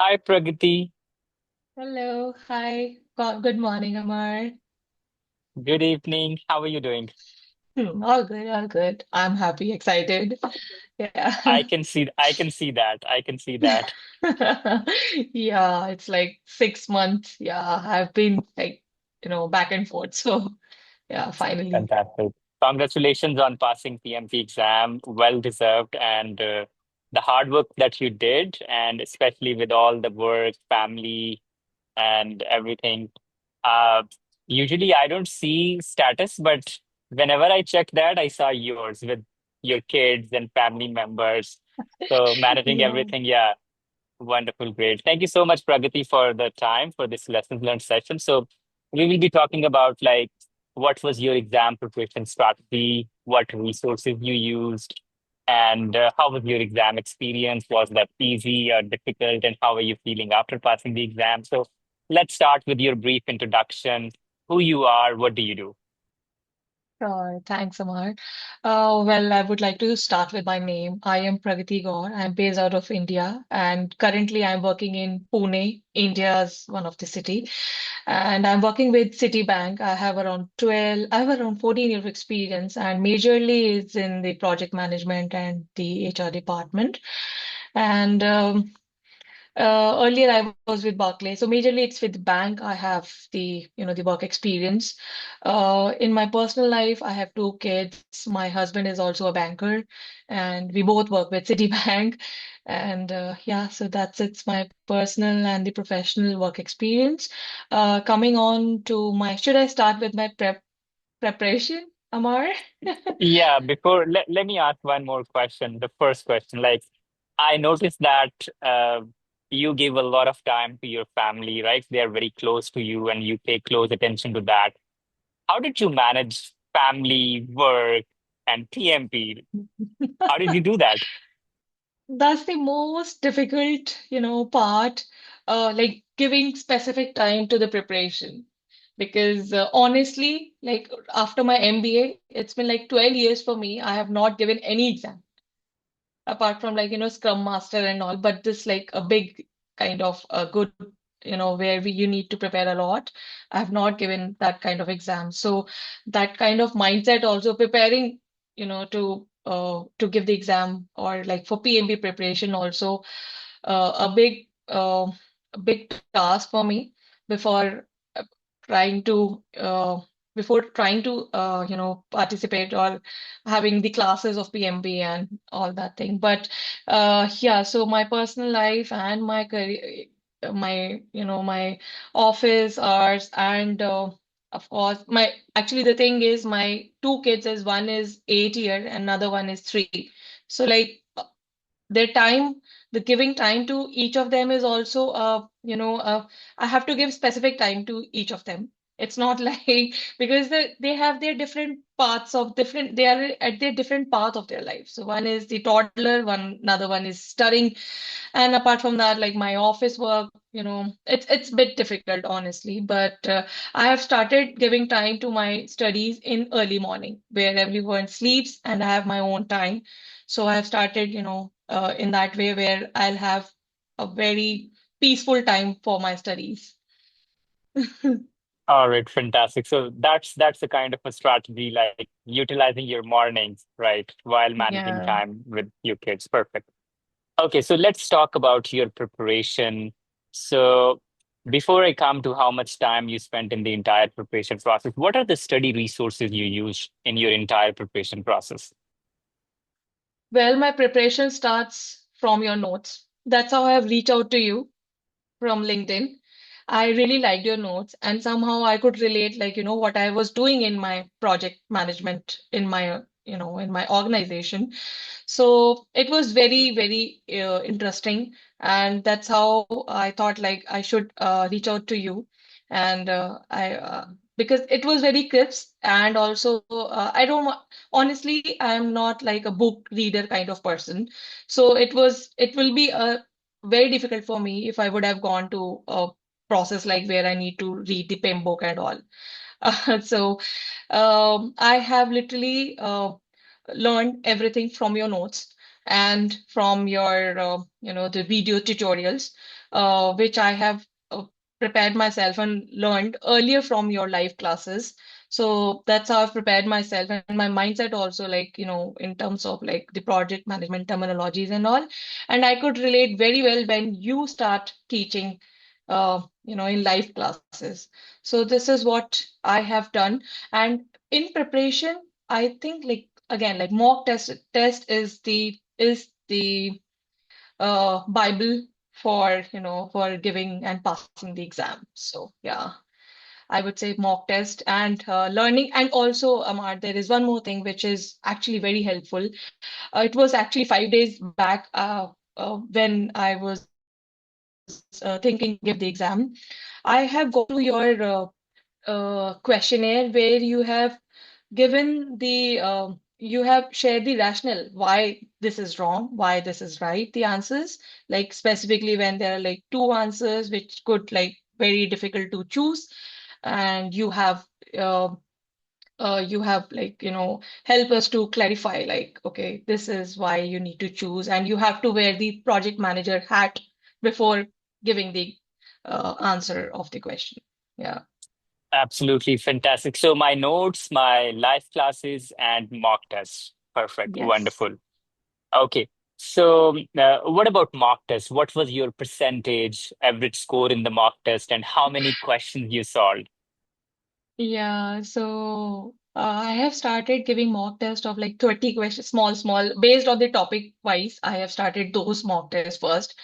Hi, Pragati. Hello, hi. Good morning, Amar. Good evening. How are you doing? All good, all good. I'm happy, excited. Yeah. I can see that. I can see that. Yeah, it's like 6 months. Yeah, I've been like, back and forth. So, yeah, finally. Fantastic. Congratulations on passing PMP exam. Well deserved. And the hard work that you did, and especially with all the work, family, and everything. Uh, Usually I don't see status, but whenever I check that, I saw yours with your kids and family members. So managing Yeah. everything, yeah. Wonderful, great. Thank you so much, Pragati, for the time for this lessons learned session. So we will be talking about like what was your exam preparation strategy, what resources you used, and how was your exam experience? Was that easy or difficult, and how are you feeling after passing the exam? So let's start with your brief introduction. Who you are, what do you do? Sure. Thanks, Amar. Well, I would like to start with my name. I am Pragati Gaur. I'm based out of India, and currently I'm working in Pune, India's one of the city. And I'm working with Citibank. I have around 14 years of experience, and majorly is in the project management and the HR department. And earlier I was with Barclays, so majorly it's with the bank. I have the work experience. In my personal life, I have two kids. My husband is also a banker, and we both work with Citibank. And yeah, so that's it's my personal and the professional work experience. Coming on to should I start with my preparation, Amar? Yeah, before let me ask one more question. The first question, like I noticed that you give a lot of time to your family, right? They are very close to you and you pay close attention to that. How did you manage family, work, and PMP? How did you do that? That's the most difficult, part, like giving specific time to the preparation. Because honestly, like after my MBA, it's been like 12 years for me. I have not given any exam apart from like, Scrum Master and all, but this like a big kind of a good, where you need to prepare a lot. I have not given that kind of exam. So that kind of mindset also preparing, to give the exam or like for PMP preparation also a big task for me before uh, trying to participate or having the classes of PMP and all that thing. But yeah, so my personal life and my career, my office hours and of course my actually the thing is my two kids is one is 8 year, another one is 3. So like their time, the giving time to each of them is also I have to give specific time to each of them. It's not like because they have their different paths of different they are at their different path of their life. So one is the toddler, another one is studying, and apart from that, like my office work, it's a bit difficult, honestly. But I have started giving time to my studies in early morning, where everyone sleeps and I have my own time. So I have started, in that way where I'll have a very peaceful time for my studies. All right, fantastic. So that's the kind of a strategy, like utilizing your mornings, right, while managing Yeah. time with your kids. Perfect. Okay, so let's talk about your preparation. So, before I come to how much time you spent in the entire preparation process, what are the study resources you use in your entire preparation process? Well, my preparation starts from your notes. That's how I have reached out to you from LinkedIn. I really liked your notes, and somehow I could relate, like, what I was doing in my project management in my organization. So it was very, very interesting, and that's how I thought like I should reach out to you, and I because it was very crisp, and also I don't honestly I am not like a book reader kind of person, so it will be very difficult for me if I would have gone to a process like where I need to read the PIM book and all. So I have literally learned everything from your notes and from your the video tutorials. which I have prepared myself and learned earlier from your live classes. So that's how I've prepared myself and my mindset also, like, in terms of like the project management terminologies and all. And I could relate very well when you start teaching, in live classes. So this is what I have done. And in preparation, I think like again, like mock test is the Bible for, for giving and passing the exam. So yeah, I would say mock test and learning. And also, Amar, there is one more thing which is actually very helpful. It was actually 5 days back when I was thinking to give the exam. I have gone through your questionnaire where you have shared the rationale why this is wrong, why this is right, the answers, like specifically when there are like two answers which could like very difficult to choose, and uh, you have like, help us to clarify like, okay, this is why you need to choose, and you have to wear the project manager hat before giving the answer of the question. Yeah. Absolutely fantastic. So my notes, my live classes, and mock tests. Perfect. Yes. Wonderful. Okay. So what about mock tests? What was your percentage average score in the mock test, and how many questions you solved? Yeah, so I have started giving mock test of like 30 questions, small, based on the topic wise. I have started those mock tests first.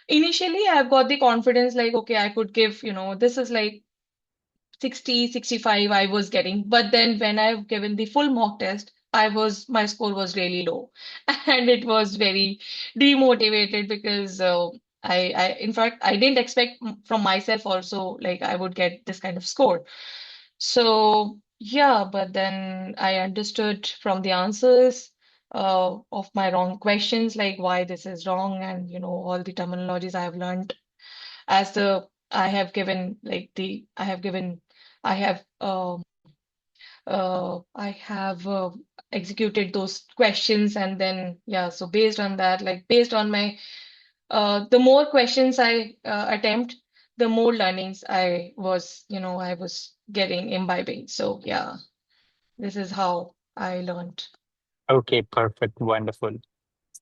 Initially, I've got the confidence like, okay, I could give, this is like 60, 65 I was getting. But then when I've given the full mock test, my score was really low. And it was very demotivated because in fact, I didn't expect from myself also like I would get this kind of score. So yeah, but then I understood from the answers of my wrong questions, like why this is wrong, and all the terminologies I have learned as the I have given like the I have executed those questions, and then yeah, so based on that, like based on my the more questions I attempt, the more learnings I was getting imbibing. So yeah, this is how I learned. Okay, perfect. Wonderful.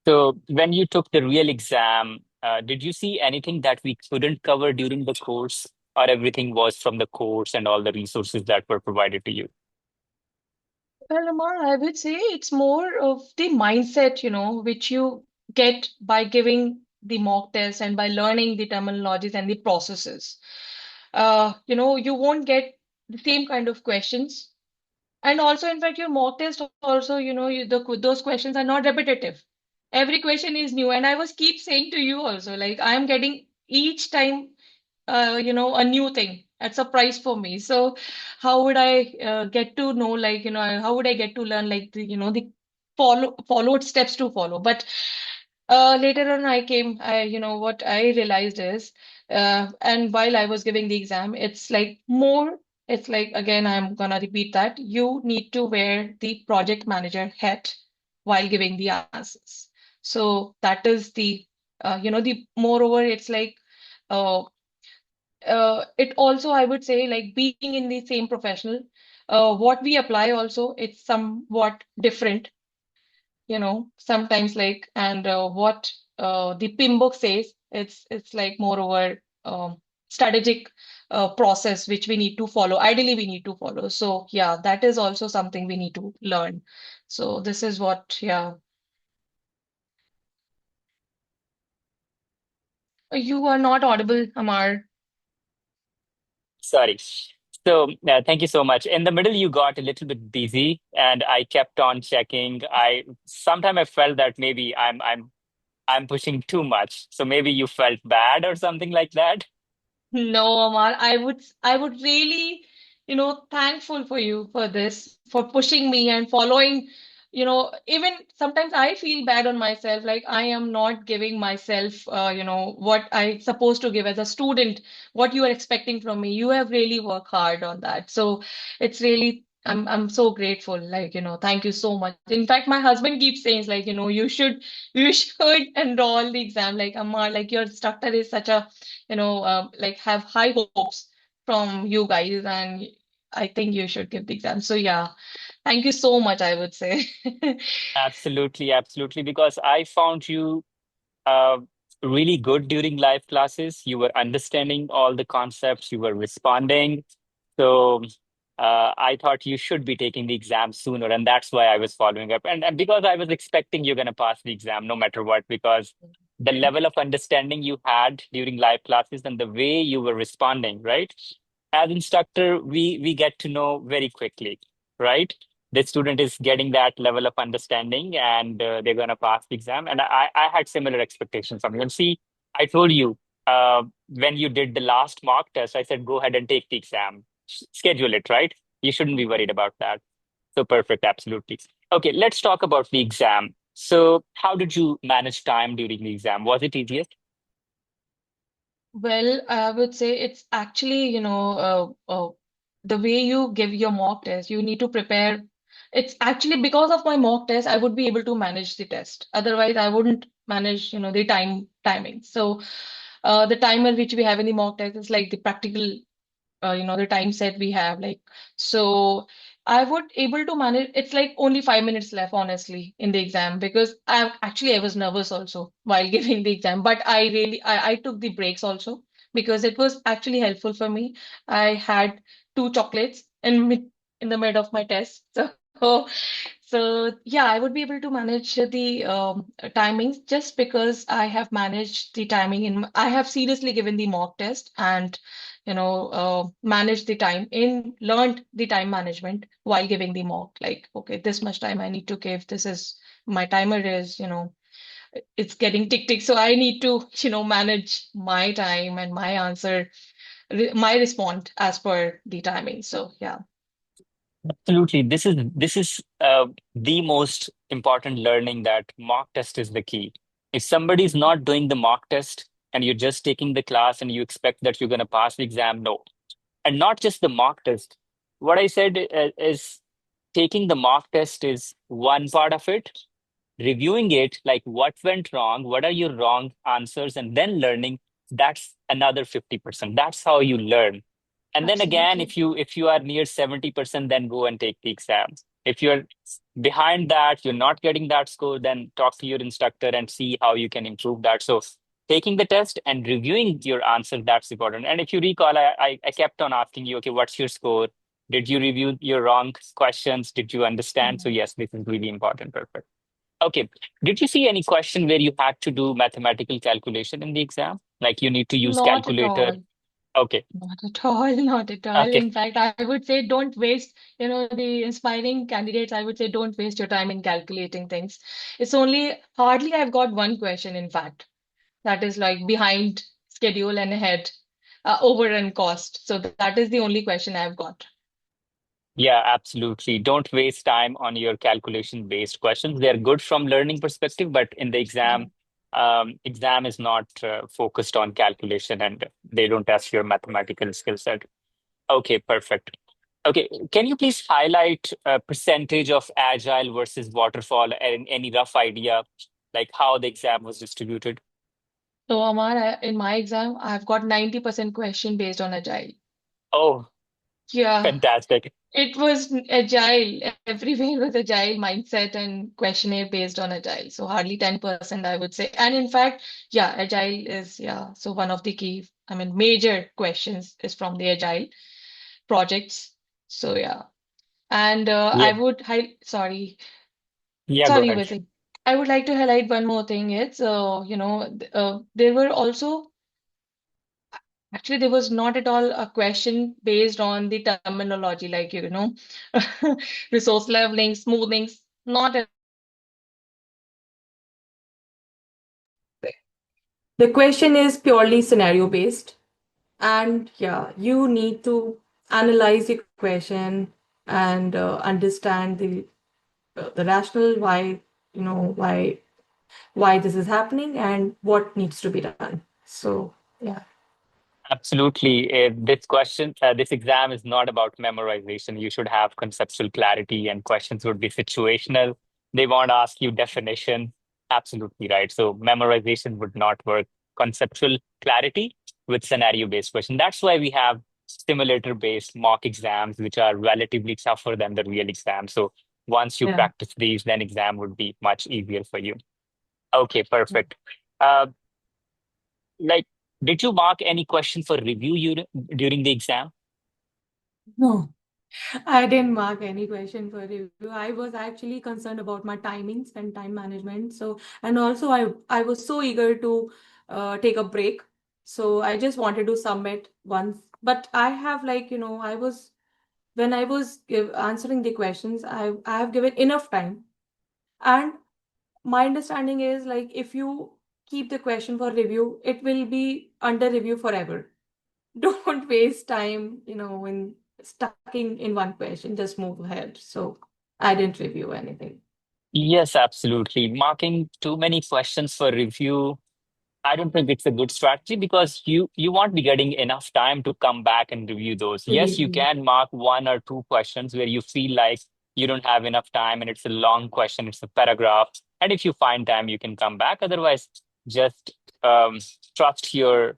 So when you took the real exam, did you see anything that we couldn't cover during the course, or everything was from the course and all the resources that were provided to you? Well, Amar, I would say it's more of the mindset, which you get by giving the mock test and by learning the terminologies and the processes. You won't get the same kind of questions. And also, in fact, your mock test also, those questions are not repetitive. Every question is new. And I was keep saying to you also, like, I'm getting each time a new thing, a surprise for me. So how would I get to know, like, how would I get to learn, like, the followed steps to follow? But later on, what I realized is, and while I was giving the exam, it's like, again, I'm gonna repeat that you need to wear the project manager hat while giving the answers. So that is the moreover, it's like, uh, it also, I would say, like being in the same professional, what we apply also, it's somewhat different, sometimes like, and what the PIM book says, it's like moreover strategic process which we need to follow. Ideally, we need to follow. So yeah, that is also something we need to learn. So this is what, yeah. You are not audible, Amar. Sorry. So thank you so much. In the middle, you got a little bit busy, and I kept on checking. I felt that maybe I'm pushing too much. So maybe you felt bad or something like that. No, Amar, I would really, thankful for you for this, for pushing me and following, even sometimes I feel bad on myself, like I am not giving myself, what I supposed to give as a student, what you are expecting from me. You have really worked hard on that. So it's really I'm so grateful. Like, thank you so much. In fact, my husband keeps saying like, you should enroll the exam. Like, Amma, like your instructor is such a, like have high hopes from you guys, and I think you should give the exam. So yeah, thank you so much, I would say. Absolutely, absolutely. Because I found you uh, really good during live classes. You were understanding all the concepts, you were responding. So I thought you should be taking the exam sooner, and that's why I was following up. And because I was expecting you're going to pass the exam no matter what, because the level of understanding you had during live classes and the way you were responding, right? As instructor, we get to know very quickly, right? The student is getting that level of understanding and they're going to pass the exam. And I had similar expectations from you. And see, I told you when you did the last mock test, I said, go ahead and take the exam, schedule it, right? You shouldn't be worried about that. So perfect, absolutely. Okay, let's talk about the exam. So, how did you manage time during the exam? Was it easiest? Well, I would say it's actually, the way you give your mock test, you need to prepare. It's actually because of my mock test, I would be able to manage the test. Otherwise, I wouldn't manage, the timing. So, the timer which we have in the mock test is like the practical the time set we have, like, so I would able to manage. It's like only 5 minutes left, honestly, in the exam, because I was nervous also while giving the exam, but I took the breaks also because it was actually helpful for me. I had two chocolates in the mid of my test. So yeah, I would be able to manage the timings just because I have managed the timing I have seriously given the mock test and managed the time in learned the time management while giving the mock. Like, okay, this much time I need to give. This is my timer is, it's getting tick tick. So I need to, manage my time and my answer, my response as per the timing. So yeah. Absolutely. This is the most important learning that mock test is the key. If somebody is not doing the mock test and you're just taking the class and you expect that you're going to pass the exam, no. And not just the mock test. What I said is taking the mock test is one part of it, reviewing it, like what went wrong, what are your wrong answers, and then learning, that's another 50%. That's how you learn. And then again, Absolutely. if you are near 70%, then go and take the exam. If you're behind that, you're not getting that score, then talk to your instructor and see how you can improve that. So taking the test and reviewing your answer, that's important. And if you recall, I kept on asking you, okay, what's your score? Did you review your wrong questions? Did you understand? So Mhm. yes, this is really important. Perfect. Okay. Did you see any question where you had to do mathematical calculation in the exam? Like you need to use Not at calculator? all. Okay. Not at all, not at all. Okay. In fact, I would say don't waste, the inspiring candidates, I would say don't waste your time in calculating things. It's only hardly I've got one question, in fact, that is like behind schedule and ahead, overrun cost. So that is the only question I've got. Yeah, absolutely. Don't waste time on your calculation-based questions. They're good from learning perspective, but in the exam, Mhm. exam is not focused on calculation and they don't test your mathematical skill set. Okay, perfect. Okay, can you please highlight percentage of agile versus waterfall and any rough idea like how the exam was distributed? So Amar, in my exam, I've got 90% question based on agile. Oh, Yeah. fantastic. It was agile. Everywhere was agile mindset and questionnaire based on agile. So hardly 10%, I would say. And in fact, yeah, agile is, yeah. So one of the key, I mean, major questions is from the agile projects. So yeah. And Yeah, I would sorry, yeah, go sorry, ahead. Vijay. I would like to highlight one more thing. It's, there were also, actually, there was not at all a question based on the terminology, like, resource leveling, smoothings, not at The question is purely scenario based, and yeah, you need to analyze the question and understand the rationale why why this is happening and what needs to be done. So yeah. Absolutely. This exam is not about memorization. You should have conceptual clarity, and questions would be situational. They won't ask you definition. Absolutely right. So memorization would not work. Conceptual clarity with scenario-based question. That's why we have simulator-based mock exams, which are relatively tougher than the real exam. So once you Yeah. practice these, then exam would be much easier for you. Okay, perfect. Uh, like, did you mark any question for review during the exam? No, I didn't mark any question for review. I was actually concerned about my timings and time management. So, and also I was so eager to take a break. So I just wanted to submit once. But I have like, I was when I was answering the questions, I have given enough time. And my understanding is like if you keep the question for review, it will be under review forever. Don't waste time, in stucking in one question. Just move ahead. So I didn't review anything. Yes, absolutely. Marking too many questions for review, I don't think it's a good strategy because you won't be getting enough time to come back and review those. Yes, you Really? can mark one or two questions where you feel like you don't have enough time and it's a long question, it's a paragraph. And if you find time, you can come back. Otherwise, just um, trust your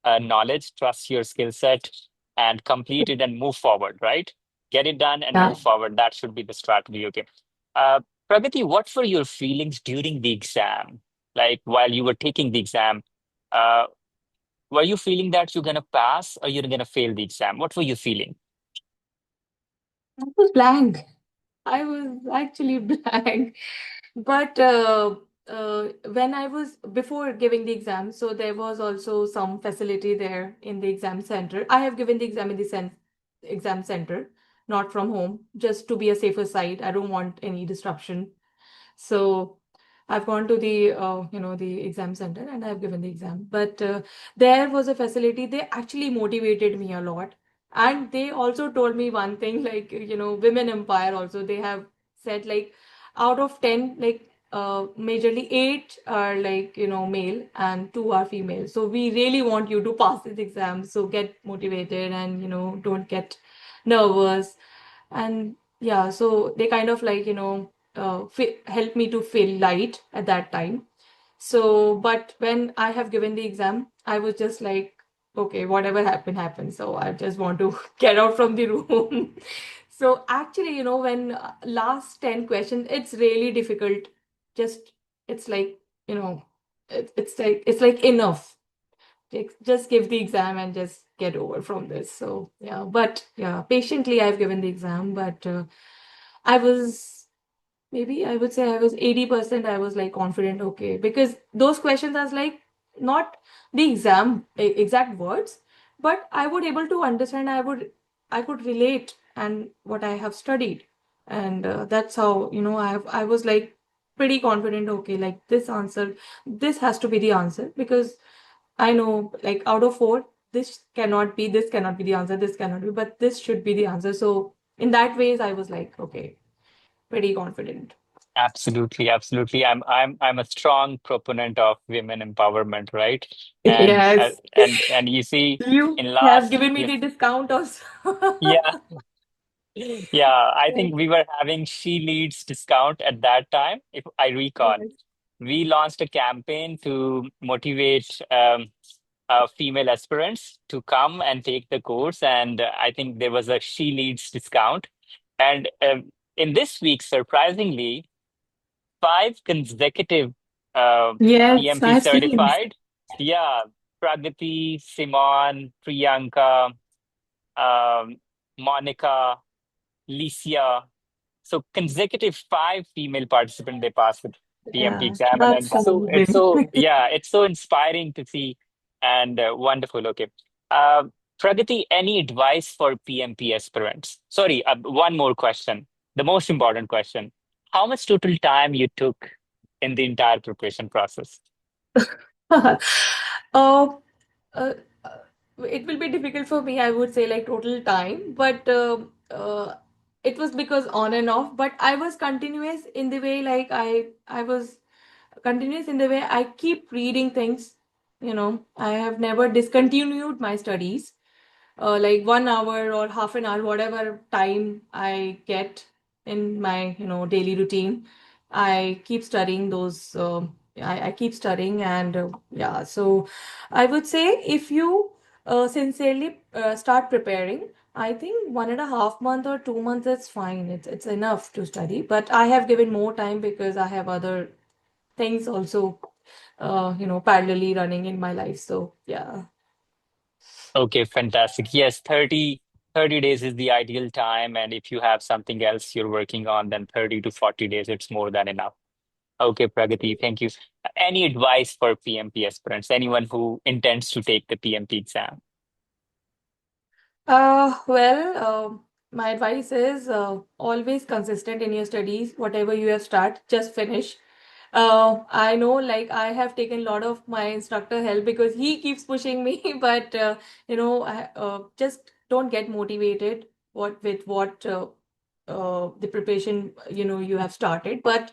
knowledge, trust your skill set, and complete it and move forward, right? Get it done and Yeah. move forward. That should be the strategy. Okay. Uh, Pragati, what were your feelings during the exam? Like while you were taking the exam, uh, were you feeling that you're gonna pass or you're gonna fail the exam? What were you feeling? I was blank. I was actually blank. But when I was before giving the exam, so there was also some facility there in the exam center. I have given the exam in the exam center, not from home, just to be a safer side. I don't want any disruption. So I've gone to the exam center and I've given the exam. But there was a facility, they actually motivated me a lot. And they also told me one thing, like, Women Empire also, they have said like out of 10, like majorly 8 are like, male and 2 are female. So we really want you to pass this exam. So get motivated and, don't get nervous. And yeah, so they kind of like, help me to feel light at that time. So, but when I have given the exam, I was just like, okay, whatever happened, happened. So I just want to get out from the room. So actually, when last 10 questions, it's really difficult. Just, it's like, it's like enough. Just give the exam and just get over from this. So yeah, but yeah, patiently I've given the exam, but I was maybe I would say I was 80%. I was like confident, okay, because those questions I was like not the exam exact words, but I would able to understand. I could relate and what I have studied, and that's how I was like pretty confident. Okay, like this answer, this has to be the answer because I know, like out of four, this cannot be the answer, this cannot be, but this should be the answer. So in that ways, I was like, okay, pretty confident. Absolutely, absolutely. I'm a strong proponent of women empowerment, right? Yes, And you see you in have last given me yeah, the discount also. yeah, yeah, I think we were having She Leads discount at that time, if I recall. Yes. We launched a campaign to motivate female aspirants to come and take the course, and I think there was a She Leads discount. And in this week, surprisingly, 5 consecutive Yes, PMP I've seen. certified. Yeah, Pragati, Simon, Priyanka, um, Monica, Licia. So consecutive 5 female participants they passed the PMP Yeah, exam, and that's amazing. it's so inspiring to see and wonderful. Okay, Pragati, any advice for PMP aspirants? Sorry, one more question. The most important question: how much total time you took in the entire preparation process? Oh, uh, uh, it will be difficult for me, I would say, like total time, but it was because on and off, but I was continuous in the way, like I was continuous in the way I keep reading things. I have never discontinued my studies. Like 1 hour or half an hour, whatever time I get in my, daily routine, I keep studying those. I keep studying, and yeah. So I would say if you sincerely start preparing, I think 1.5 month or 2 months is fine. It's enough to study. But I have given more time because I have other things also, parallelly running in my life. So yeah. Okay, fantastic. Yes, 30 days is the ideal time. And if you have something else you're working on, then 30 to 40 days, it's more than enough. Okay, Pragati, thank you. Any advice for PMP aspirants, anyone who intends to take the PMP exam? Well, my advice is always consistent in your studies. Whatever you have start, just finish. I know, like I have taken a lot of my instructor help because he keeps pushing me, but just don't get motivated what the preparation you have started, but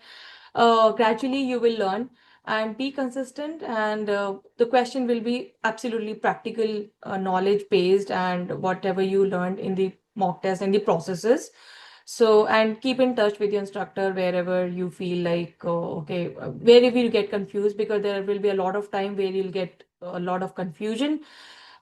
gradually you will learn and be consistent, and the question will be absolutely practical, knowledge based, and whatever you learned in the mock test and the processes. So, and keep in touch with your instructor wherever you feel like, okay, wherever you get confused, because there will be a lot of time where you'll get a lot of confusion.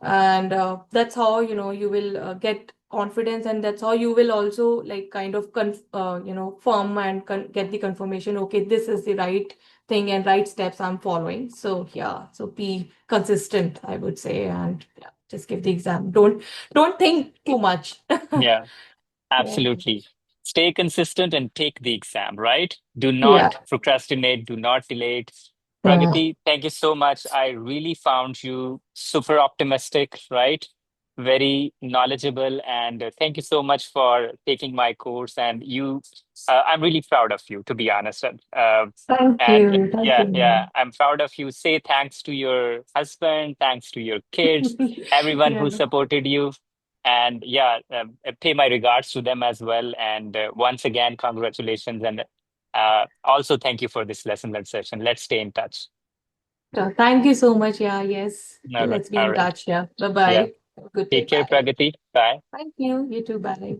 And that's how, you will get confidence, and that's how you will also like kind of firm and get the confirmation, okay, this is the right thing and right steps I'm following. So yeah, so be consistent, I would say, and yeah, just give the exam. Don't think too much. Yeah. Yeah. Absolutely. Stay consistent and take the exam, right? Do Yeah. not procrastinate, do not delay it. Yeah. Pragati, thank you so much. I really found you super optimistic, right? Very knowledgeable. And thank you so much for taking my course. And I'm really proud of you, to be honest. Thank And you. Thank yeah, you. yeah, I'm proud of you. Say thanks to your husband, thanks to your kids, everyone Yeah. who supported you. And yeah, pay my regards to them as well. And once again, congratulations. And also thank you for this lesson learned session. Let's stay in touch. So thank you so much. Yeah, yes. All right. Let's be All in right. touch. Yeah. Yeah. Bye-bye. Have a good day. Take care, Bye. Pragati. Bye. Thank you. You too. Bye.